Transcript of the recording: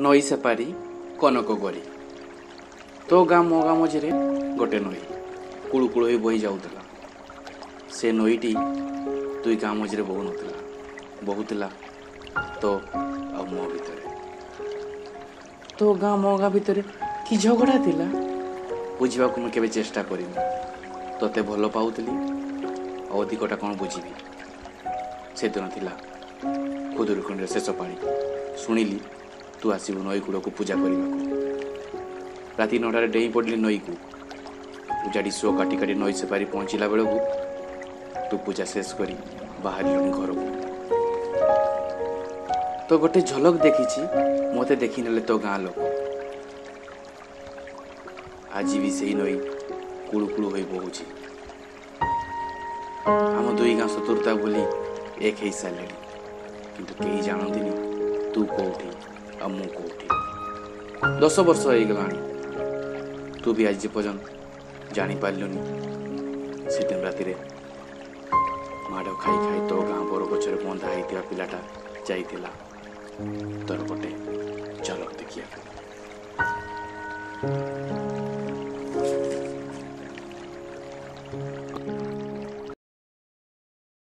नई सेपारी कनक गरी तो गाँ मो गाँ मझे गोटे नई कुड़ुकुड़ हो बही जाऊला। से नईटी दुई गाँ मझे बहु नाला बहुला तो आ मो भितर तो गाँ मो गाँ भितर कि झगड़ा थिला बुझा मुझे चेष्टा करी तोते भल पाऊली अधिकटा कौन बुझी से दिन थिला खुदुरुकुणी शेष पाणी शुणिली तू आसबू नई कूड़ को पूजा करने राति 9टार डेई पड़ली नई को उजाड़ी शो काटी काटी नई सेपारी पहुँचला बेलू तू पूजा शेष कर बाहर घर को तो गोटे झलक देखी मते देखी नेले तो गाँ लोग आज भी से नई कुड़ुकुड़ हो बहुची आम दुई गाँ शत्रुता बोली एक हो सारे किंतु कहीं जानती तू कौटी आ मु कौटी 10 वर्ष हो गलानी तू भी आज पर्यंत जापारूनी से दिन राति माड़ खाई खाई तो गाँ बर गचर बंधा होता पिलाटा जाइला तोर गोटे झलक देखिया।